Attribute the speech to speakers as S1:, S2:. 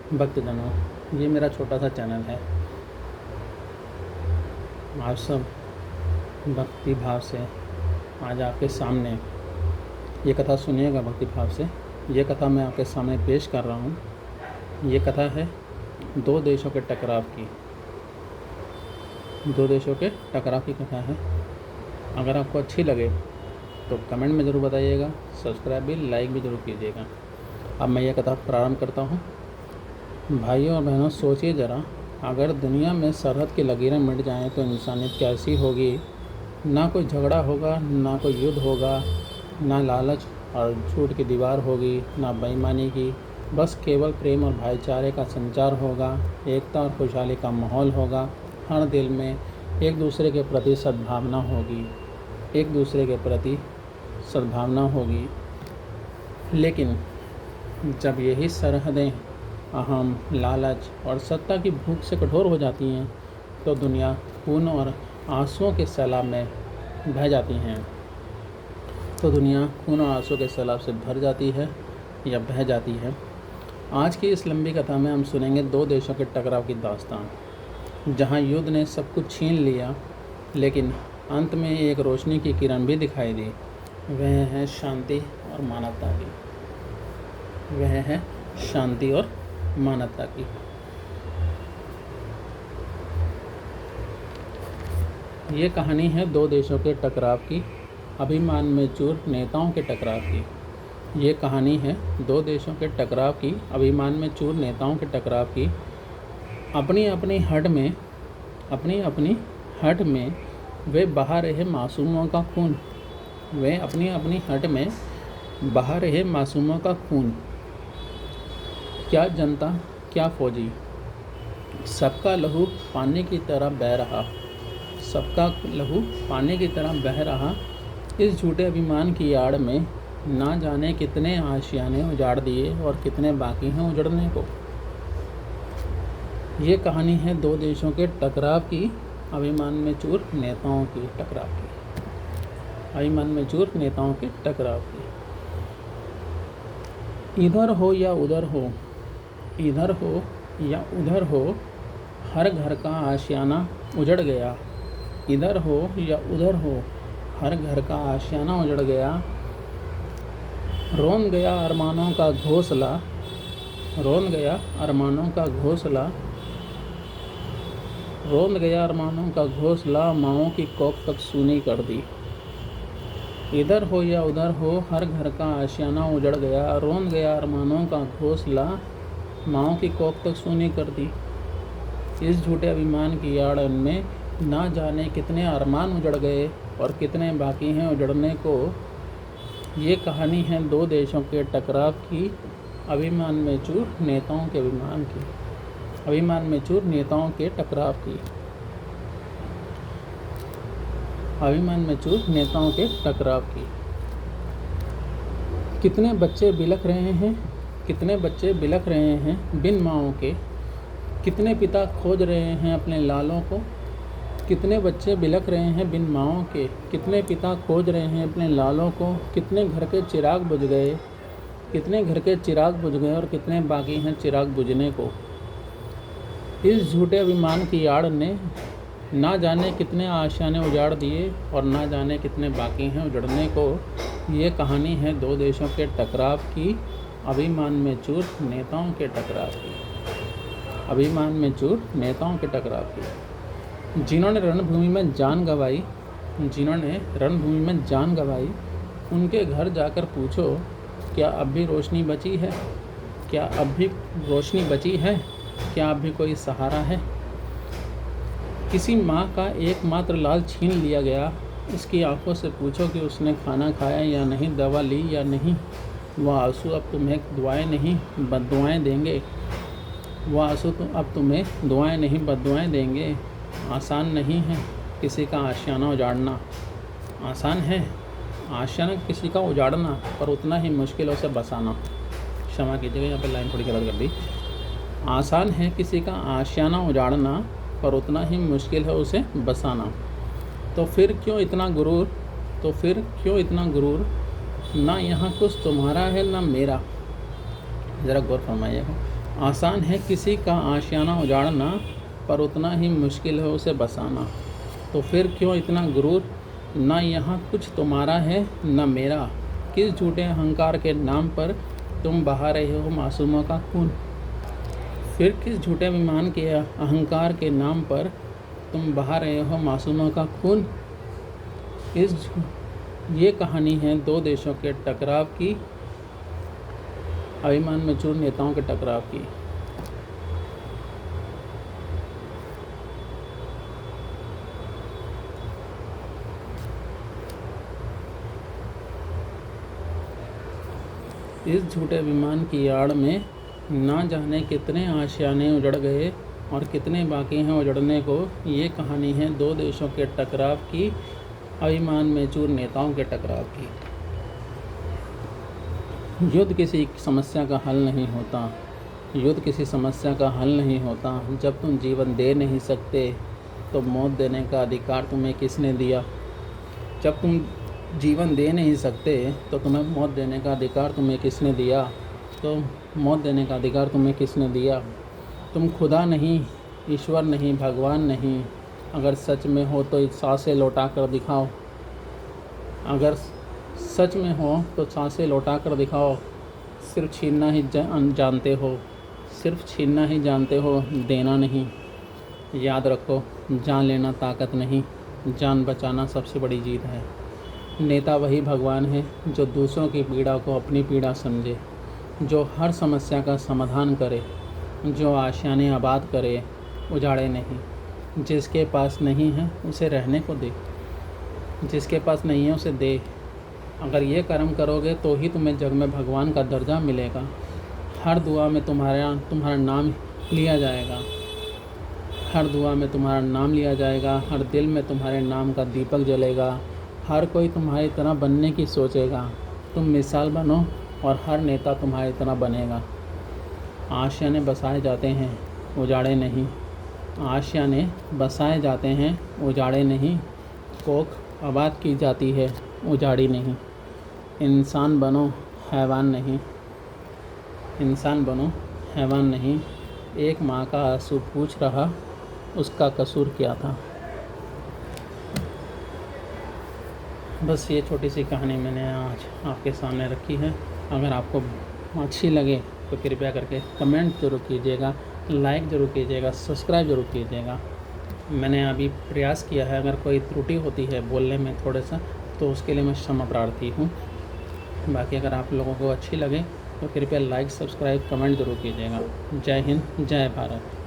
S1: भक्तजनों, ये मेरा छोटा सा चैनल है। आप सब भक्ति भाव से आज आपके सामने ये कथा सुनिएगा। भक्ति भाव से ये कथा मैं आपके सामने पेश कर रहा हूँ। ये कथा है दो देशों के टकराव की। दो देशों के टकराव की कथा है। अगर आपको अच्छी लगे तो कमेंट में ज़रूर बताइएगा, सब्सक्राइब भी, लाइक भी ज़रूर कीजिएगा। अब मैं ये कथा प्रारंभ करता हूँ। भाइयों और बहनों, सोचिए ज़रा, अगर दुनिया में सरहद की लकीरें मिट जाएं तो इंसानियत कैसी होगी। ना कोई झगड़ा होगा, ना कोई युद्ध होगा, ना लालच और झूठ की दीवार होगी, ना बेईमानी की। बस केवल प्रेम और भाईचारे का संचार होगा, एकता और खुशहाली का माहौल होगा। हर दिल में एक दूसरे के प्रति सद्भावना होगी, एक दूसरे के प्रति सद्भावना होगी। लेकिन जब यही सरहदें अहम, लालच और सत्ता की भूख से कठोर हो जाती हैं तो दुनिया खून और आंसुओं के सैलाब में बह जाती हैं। से भर जाती है या बह जाती है। आज की इस लंबी कथा में हम सुनेंगे दो देशों के टकराव की दास्तान, जहां युद्ध ने सब कुछ छीन लिया, लेकिन अंत में एक रोशनी की किरण भी दिखाई दी। वह है शांति और मानवता की। ये कहानी है दो देशों के टकराव की, अभिमान में चूर नेताओं के टकराव की। ये कहानी है दो देशों के टकराव की, अभिमान में चूर नेताओं के टकराव की। अपनी अपनी हट में वे बहा रहे मासूमों का खून। क्या जनता, क्या फौजी, सबका लहू पानी की तरह बह रहा। इस झूठे अभिमान की आड़ में ना जाने कितने आशियाने उजाड़ दिए और कितने बाकी हैं उजड़ने को। ये कहानी है दो देशों के टकराव की, अभिमान में चूर नेताओं के टकराव की। इधर हो या उधर हो, हर घर का आशियाना उजड़ गया। रोन गया अरमानों का घोंसला, माओं की कोख तक सूनी कर दी। इधर हो या उधर हो, हर घर का आशियाना उजड़ गया। रोन गया अरमानों का घोंसला, माओं की कोख तक सूनी कर दी। इस झूठे अभिमान की आड़ में ना जाने कितने अरमान उजड़ गए और कितने बाकी हैं उजड़ने को। ये कहानी है दो देशों के टकराव की, अभिमान में चूर नेताओं के टकराव की। कितने बच्चे बिलख रहे हैं बिन माओं के। कितने पिता खोज रहे हैं अपने लालों को। कितने बच्चे बिलख रहे हैं बिन माओं के। कितने पिता खोज रहे हैं अपने लालों को। कितने घर के चिराग बुझ गए और कितने बाकी हैं चिराग बुझने को। इस झूठे अभिमान की आड़ ने ना जाने कितने आशियाने उजाड़ दिए और ना जाने कितने बाकी हैं उजड़ने को। ये कहानी है दो देशों के टकराव की, अभिमान में चूर नेताओं के टकराव की। जिन्होंने रणभूमि में जान गंवाई, उनके घर जाकर पूछो, क्या अब भी रोशनी बची है? क्या अब भी कोई सहारा है? किसी माँ का एकमात्र लाल छीन लिया गया, उसकी आंखों से पूछो कि उसने खाना खाया या नहीं, दवा ली या नहीं। वह आंसू अब तुम्हें दुआएं नहीं बद्दुआएं देंगे। आसान नहीं है किसी का आशियाना उजाड़ना। पर उतना ही मुश्किल उसे बसाना। क्षमा कीजिएगा, यहाँ पे लाइन थोड़ी गलत कर दी। आसान है किसी का आशियाना उजाड़ना, पर उतना ही मुश्किल है उसे बसाना। तो फिर क्यों इतना गुरूर? ना यहाँ कुछ तुम्हारा है ना मेरा। ज़रा गौर फरमाइएगा। आसान है किसी का आशियाना उजाड़ना, पर उतना ही मुश्किल है उसे बसाना। तो फिर क्यों इतना गुरूर, ना यहाँ कुछ तुम्हारा है न मेरा। किस झूठे अहंकार के नाम पर तुम बहा रहे हो मासूमों का खून। फिर किस झूठे अभिमान के अहंकार के नाम पर तुम बहा रहे हो मासूमों का खून। ये कहानी है दो देशों के टकराव की, अभिमान में चूर नेताओं के टकराव की। इस झूठे अभिमान की आड़ में ना जाने कितने आशियाने उजड़ गए और कितने बाकी हैं उजड़ने को। ये कहानी है दो देशों के टकराव की, अभिमान में चूर नेताओं के टकराव की। युद्ध किसी समस्या का हल नहीं होता, युद्ध किसी समस्या का हल नहीं होता। जब तुम जीवन दे नहीं सकते तो मौत देने का अधिकार तुम्हें किसने दिया। जब तुम जीवन दे नहीं सकते तो तुम्हें मौत देने का अधिकार तुम्हें किसने दिया। तो मौत देने का अधिकार तुम्हें किसने दिया। तुम खुदा नहीं, ईश्वर नहीं, भगवान नहीं। अगर सच में हो तो सांसें लौटा कर दिखाओ। अगर सच में हो तो सांसें लौटा कर दिखाओ। सिर्फ छीनना ही जानते हो, सिर्फ छीनना ही जानते हो, देना नहीं। याद रखो, जान लेना ताकत नहीं, जान बचाना सबसे बड़ी जीत है। नेता वही भगवान है जो दूसरों की पीड़ा को अपनी पीड़ा समझे, जो हर समस्या का समाधान करे, जो आशियाने आबाद करे, उजाड़े नहीं। जिसके पास नहीं है उसे रहने को दे, जिसके पास नहीं है उसे दे। अगर ये कर्म करोगे तो ही तुम्हें जग में भगवान का दर्जा मिलेगा। हर दुआ में तुम्हारा नाम लिया जाएगा, हर दुआ में तुम्हारा नाम लिया जाएगा। हर दिल में तुम्हारे नाम का दीपक जलेगा। हर कोई तुम्हारी तरह बनने की सोचेगा। तुम मिसाल बनो और हर नेता तुम्हारी तरह बनेगा। आशियाने बसाए जाते हैं, उजाड़े नहीं। आशियाने बसाए जाते हैं, उजाड़े नहीं। कोख आबाद की जाती है, उजाड़ी नहीं। इंसान बनो, हैवान नहीं। इंसान बनो, हैवान नहीं। एक माँ का आंसू पूछ रहा, उसका कसूर क्या था। बस ये छोटी सी कहानी मैंने आज आपके सामने रखी है। अगर आपको अच्छी लगे तो कृपया करके कमेंट ज़रूर कीजिएगा, लाइक ज़रूर कीजिएगा, सब्सक्राइब ज़रूर कीजिएगा। मैंने अभी प्रयास किया है, अगर कोई त्रुटि होती है बोलने में थोड़ा सा तो उसके लिए मैं क्षमा प्रार्थी हूँ। बाकी अगर आप लोगों को अच्छी लगे तो कृपया लाइक, सब्सक्राइब, कमेंट ज़रूर कीजिएगा। जय हिंद, जय भारत।